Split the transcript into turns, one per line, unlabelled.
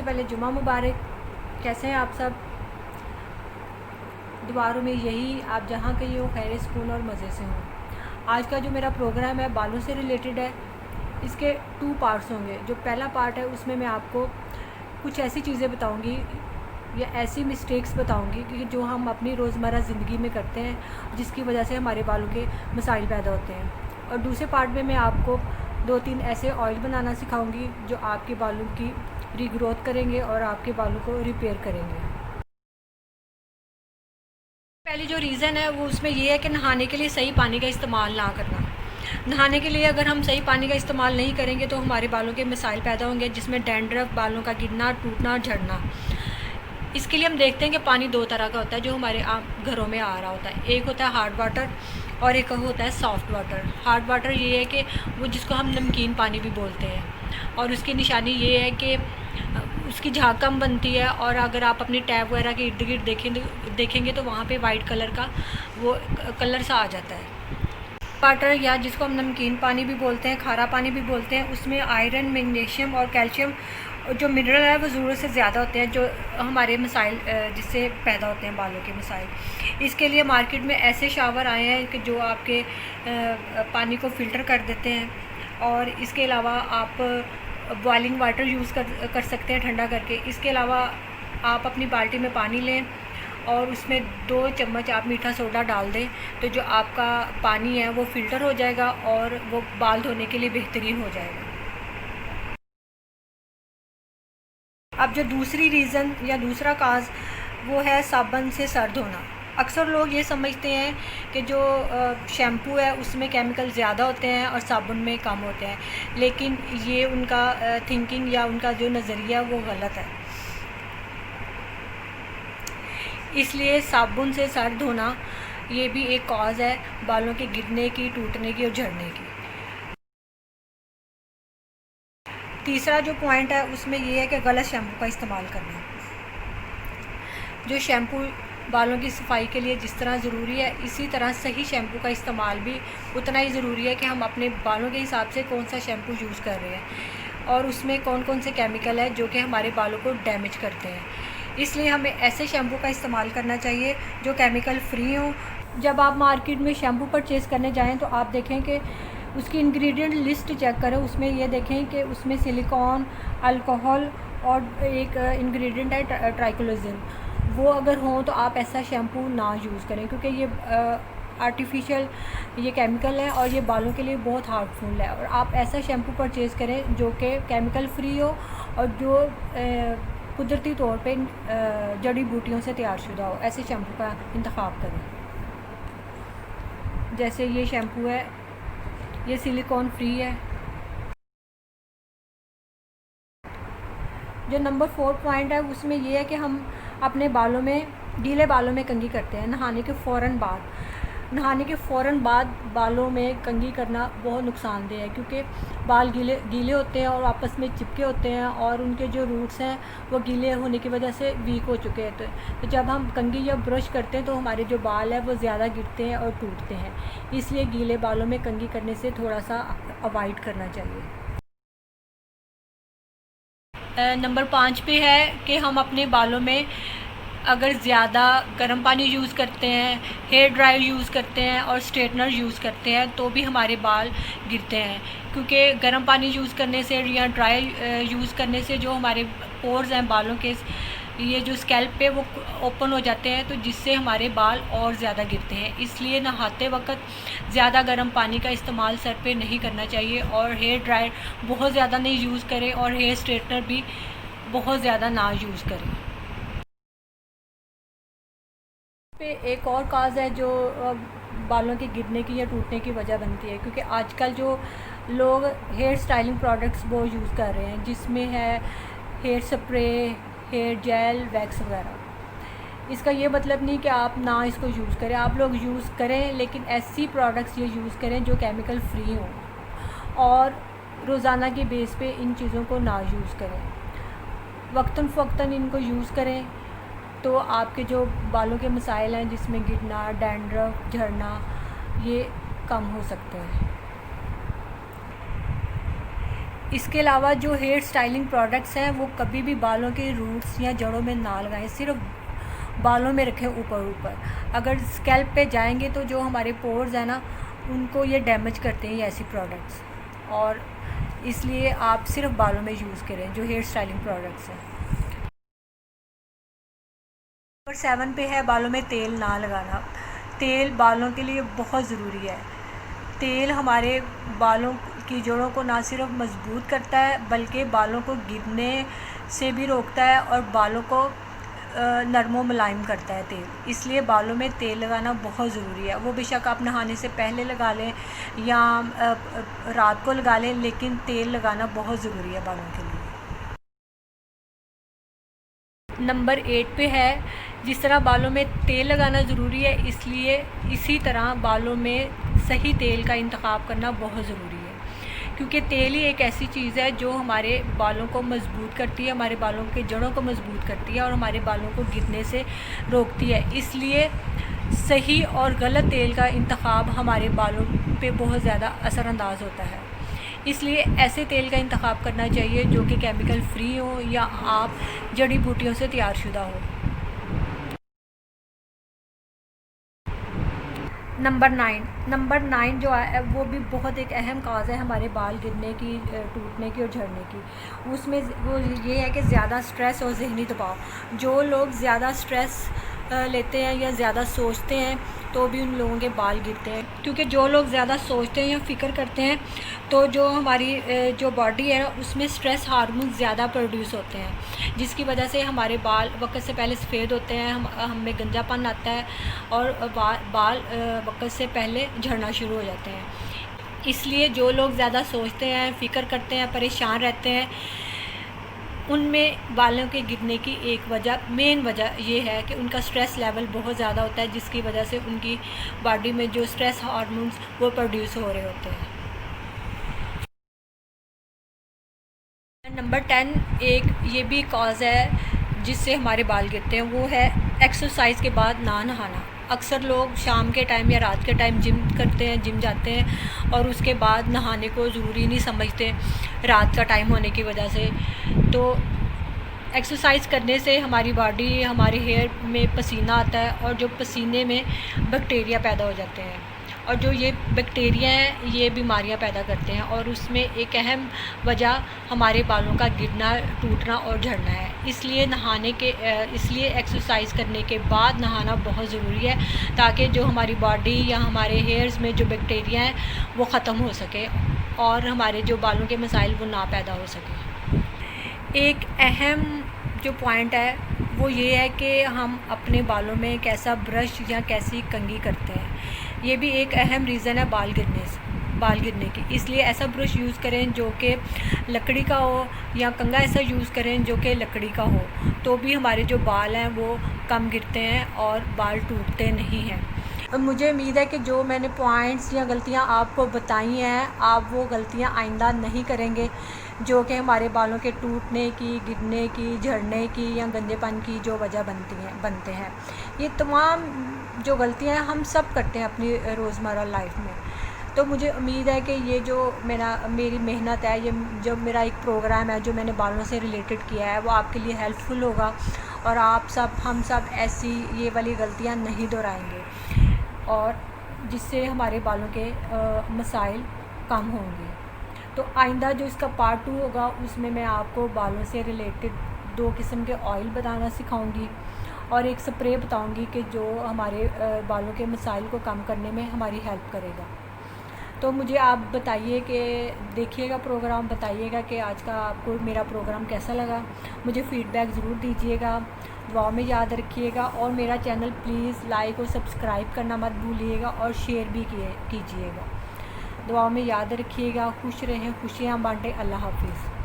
पहले जुमा मुबारक। कैसे हैं आप सब? दुआरों में यही आप जहाँ कहीं हो खैर सुकून और मज़े से हों। आज का जो मेरा प्रोग्राम है बालों से रिलेटेड है। इसके 2 पार्ट्स होंगे। जो पहला पार्ट है उसमें मैं आपको कुछ ऐसी चीज़ें बताऊंगी या ऐसी मिस्टेक्स बताऊंगी कि जो हम अपनी रोज़मर्रा ज़िंदगी में करते हैं जिसकी वजह से हमारे बालों के मसाइल पैदा होते हैं। और दूसरे पार्ट में मैं आपको 2-3 ऐसे ऑयल बनाना सिखाऊंगी जो आपके बालों की रीग्रोथ करेंगे और आपके बालों को रिपेयर करेंगे। पहली जो रीज़न है वो उसमें ये है कि नहाने के लिए सही पानी का इस्तेमाल ना करना। नहाने के लिए अगर हम सही पानी का इस्तेमाल नहीं करेंगे तो हमारे बालों के मसाइल पैदा होंगे, जिसमें डैंड्रफ, बालों का गिरना, टूटना, झड़ना। इसके लिए हम देखते हैं कि पानी 2 तरह का होता है जो हमारे घरों में आ रहा होता है। एक होता है हार्ड वाटर और एक होता है सॉफ्ट वाटर। हार्ड वाटर ये है कि वो जिसको हम नमकीन पानी भी बोलते हैं, और उसकी निशानी ये है कि उसकी झाग कम बनती है, और अगर आप अपनी टैप वगैरह के इर्द गिर्द देखेंगे तो वहाँ पे वाइट कलर का वो कलर सा आ जाता है। वाटर या जिसको हम नमकीन पानी भी बोलते हैं, खारा पानी भी बोलते हैं, उसमें आयरन, मैग्नीशियम और कैल्शियम जो मिनरल है वो ज़रूरत से ज़्यादा होते हैं, जो हमारे मसाइल जिससे पैदा होते हैं बालों के मसाइल। इसके लिए मार्केट में ऐसे शावर आए हैं कि जो आपके पानी को फ़िल्टर कर देते हैं। और इसके अलावा आप बॉइलिंग वाटर यूज़ कर सकते हैं ठंडा करके। इसके अलावा आप अपनी बाल्टी में पानी लें और उसमें 2 चम्मच आप मीठा सोडा डाल दें, तो जो आपका पानी है वो फ़िल्टर हो जाएगा और वो बाल धोने के लिए बेहतरीन हो जाएगा। अब जो दूसरी रीज़न या दूसरा काज वो है साबुन से सर धोना। अक्सर लोग ये समझते हैं कि जो शैम्पू है उसमें केमिकल ज़्यादा होते हैं और साबुन में कम होते हैं, लेकिन ये उनका थिंकिंग या उनका जो नज़रिया वो गलत है। इसलिए साबुन से सर धोना ये भी एक कॉज है बालों के गिरने की, टूटने की और झड़ने की। तीसरा जो पॉइंट है उसमें ये है कि गलत शैम्पू का इस्तेमाल करना। जो शैम्पू बालों की सफाई के लिए जिस तरह ज़रूरी है, इसी तरह सही शैम्पू का इस्तेमाल भी उतना ही ज़रूरी है कि हम अपने बालों के हिसाब से कौन सा शैम्पू यूज़ कर रहे हैं और उसमें कौन कौन से केमिकल है जो कि हमारे बालों को डैमेज करते हैं। इसलिए हमें ऐसे शैम्पू का इस्तेमाल करना चाहिए जो केमिकल फ्री हो। जब आप मार्केट में शैम्पू परचेज़ करने जाएँ तो आप देखें कि उसकी इंग्रेडिएंट लिस्ट चेक करें। उसमें ये देखें कि उसमें सिलिकॉन, अल्कोहल और एक इंग्रेडिएंट है ट्राइक्लोज़िन। वो अगर हो तो आप ऐसा शैम्पू ना यूज़ करें, क्योंकि ये आर्टिफिशियल ये केमिकल है और ये बालों के लिए बहुत हार्मफुल है। और आप ऐसा शैम्पू परचेज़ करें जो कि केमिकल फ्री हो और जो कुदरती तौर पे जड़ी बूटियों से तैयारशुदा हो। ऐसे शैम्पू का इंतखाब करें। जैसे ये शैम्पू है, ये सिलिकॉन फ्री है। जो नंबर 4 पॉइंट है उसमें ये है कि हम अपने बालों में, गीले बालों में कंघी करते हैं नहाने के फ़ौरन बाद। नहाने के फ़ौरन बाद बालों में कंघी करना बहुत नुकसानदेह है, क्योंकि बाल गीले होते हैं और आपस में चिपके होते हैं और उनके जो रूट्स हैं वो गीले होने की वजह से वीक हो चुके होते हैं। तो जब हम कंघी या ब्रश करते हैं तो हमारे जो बाल है वो ज़्यादा गिरते हैं और टूटते हैं। इसलिए गीले बालों में कंघी करने से थोड़ा सा अवॉइड करना चाहिए। नंबर 5 पे है कि हम अपने बालों में अगर ज़्यादा गर्म पानी यूज़ करते हैं, हेयर ड्रायर यूज़ करते हैं और स्ट्रेटनर यूज़ करते हैं तो भी हमारे बाल गिरते हैं। क्योंकि गर्म पानी यूज़ करने से या ड्रायर यूज़ करने से जो हमारे पोर्स हैं बालों के, ये जो स्कैल्प पे वो ओपन हो जाते हैं, तो जिससे हमारे बाल और ज़्यादा गिरते हैं। इसलिए नहाते वक्त ज़्यादा गर्म पानी का इस्तेमाल सर पे नहीं करना चाहिए और हेयर ड्रायर बहुत ज़्यादा नहीं यूज़ करें और हेयर स्ट्रेटनर भी बहुत ज़्यादा ना यूज़ करें। पे एक और काज है जो बालों के गिरने की या टूटने की वजह बनती है, क्योंकि आजकल जो लोग हेयर स्टाइलिंग प्रोडक्ट्स वो यूज़ कर रहे हैं, जिसमें है hair spray, hair gel, wax वगैरह। इसका ये मतलब नहीं कि आप ना इसको यूज़ करें, आप लोग यूज़ करें, लेकिन ऐसी प्रोडक्ट्स ये यूज़ करें जो केमिकल फ्री हों और रोज़ाना की बेस पे इन चीज़ों को ना यूज़ करें। वक्तन फ़वक्तन इनको यूज़ करें तो आपके जो बालों के मसाइल हैं जिसमें गिरना, डैंड्रफ, झड़ना, ये कम हो सकते हैं। इसके अलावा जो हेयर स्टाइलिंग प्रोडक्ट्स हैं वो कभी भी बालों के रूट्स या जड़ों में ना लगाएं, सिर्फ बालों में रखें ऊपर ऊपर। अगर स्कैल्प पे जाएंगे तो जो हमारे पोर्स हैं ना उनको ये डैमेज करते हैं ये ऐसी प्रोडक्ट्स, और इसलिए आप सिर्फ बालों में यूज़ करें जो हेयर स्टाइलिंग प्रोडक्ट्स हैं। नंबर 7 पे है बालों में तेल ना लगाना। तेल बालों के लिए बहुत ज़रूरी है। तेल हमारे बालों की जड़ों को ना सिर्फ मजबूत करता है बल्कि बालों को गिरने से भी रोकता है और बालों को नरम मुलायम करता है तेल। इसलिए बालों में तेल लगाना बहुत ज़रूरी है। वो बेशक आप नहाने से पहले लगा लें या रात को लगा लें, लेकिन तेल लगाना बहुत ज़रूरी है बालों के लिए। नंबर 8 पे है, जिस तरह बालों में तेल लगाना ज़रूरी है इसलिए इसी तरह बालों में सही तेल का इंतखाब करना बहुत ज़रूरी है, क्योंकि तेल ही एक ऐसी चीज़ है जो हमारे बालों को मजबूत करती है, हमारे बालों के जड़ों को मजबूत करती है और हमारे बालों को गिरने से रोकती है। इसलिए सही और गलत तेल का इंतखाब हमारे बालों पे बहुत ज़्यादा असरअंदाज होता है। इसलिए ऐसे तेल का इंतखाब करना चाहिए जो कि केमिकल फ्री हो या आप जड़ी बूटियों से तैयारशुदा हो। नंबर 9 जो है वो भी बहुत एक अहम काज़ है हमारे बाल गिरने की, टूटने की और झड़ने की। उसमें वो ये है कि ज़्यादा स्ट्रेस और ज़हनी दबाव। जो लोग ज़्यादा स्ट्रेस लेते हैं या ज़्यादा सोचते हैं तो भी उन लोगों के बाल गिरते हैं, क्योंकि जो लोग ज़्यादा सोचते हैं या फ़िक्र करते हैं तो जो हमारी जो बॉडी है उसमें स्ट्रेस हार्मोन ज़्यादा प्रोड्यूस होते हैं, जिसकी वजह से हमारे बाल वक्त से पहले सफ़ेद होते हैं, हमें गंजापन आता है और बाल वक्त से पहले झड़ना शुरू हो जाते हैं। इसलिए जो लोग ज़्यादा सोचते हैं, फ़िक्र करते हैं, परेशान रहते हैं, उनमें बालों के गिरने की मेन वजह ये है कि उनका स्ट्रेस लेवल बहुत ज़्यादा होता है, जिसकी वजह से उनकी बॉडी में जो स्ट्रेस हार्मोन्स वो प्रोड्यूस हो रहे होते हैं। नंबर 10 एक ये भी कॉज है जिससे हमारे बाल गिरते हैं, वो है एक्सरसाइज के बाद ना नहाना। अक्सर लोग शाम के टाइम या रात के टाइम जिम जाते हैं और उसके बाद नहाने को ज़रूरी नहीं समझते रात का टाइम होने की वजह से। तो एक्सरसाइज करने से हमारी बॉडी, हमारे हेयर में पसीना आता है और जो पसीने में बैक्टीरिया पैदा हो जाते हैं और जो ये बैक्टीरिया हैं ये बीमारियां पैदा करते हैं, और उसमें एक अहम वजह हमारे बालों का गिरना, टूटना और झड़ना है। इसलिए एक्सरसाइज करने के बाद नहाना बहुत ज़रूरी है, ताकि जो हमारी बॉडी या हमारे हेयर्स में जो बैक्टीरिया हैं वो ख़त्म हो सके और हमारे जो बालों के मसाइल वो ना पैदा हो सके। एक अहम जो पॉइंट है वो ये है कि हम अपने बालों में कैसा ब्रश या कैसी कंघी करते हैं। ये भी एक अहम रीज़न है बाल गिरने की। इसलिए ऐसा ब्रश यूज़ करें जो कि लकड़ी का हो या कंघा ऐसा यूज़ करें जो कि लकड़ी का हो, तो भी हमारे जो बाल हैं वो कम गिरते हैं और बाल टूटते नहीं हैं। मुझे उम्मीद है कि जो मैंने पॉइंट्स या गलतियां आपको बताई हैं आप वो गलतियां आइंदा नहीं करेंगे, जो कि हमारे बालों के टूटने की, गिरने की, झड़ने की या गंजेपन की जो वजह बनते हैं। ये तमाम जो गलतियां हैं हम सब करते हैं अपनी रोज़मर्रा लाइफ में। तो मुझे उम्मीद है कि ये जो मेरी मेहनत है, ये जो मेरा एक प्रोग्राम है जो मैंने बालों से रिलेटेड किया है वो आपके लिए हेल्पफुल होगा और हम सब ऐसी ये वाली गलतियां नहीं दोहराएंगे, और जिससे हमारे बालों के मसाइल कम होंगे। तो आइंदा जो इसका पार्ट 2 होगा उसमें मैं आपको बालों से रिलेटेड 2 किस्म के ऑयल बताना सिखाऊंगी और एक स्प्रे बताऊंगी कि जो हमारे बालों के मसाइल को कम करने में हमारी हेल्प करेगा। तो मुझे आप बताइए कि देखिएगा प्रोग्राम, बताइएगा कि आज का आपको मेरा प्रोग्राम कैसा लगा। मुझे फ़ीडबैक ज़रूर दीजिएगा, दुआ में याद रखिएगा और मेरा चैनल प्लीज़ लाइक और सब्सक्राइब करना मत भूलिएगा और शेयर भी कीजिएगा। दुआ में याद रखिएगा। खुश रहें, खुशियाँ बांटें। अल्लाह हाफिज़।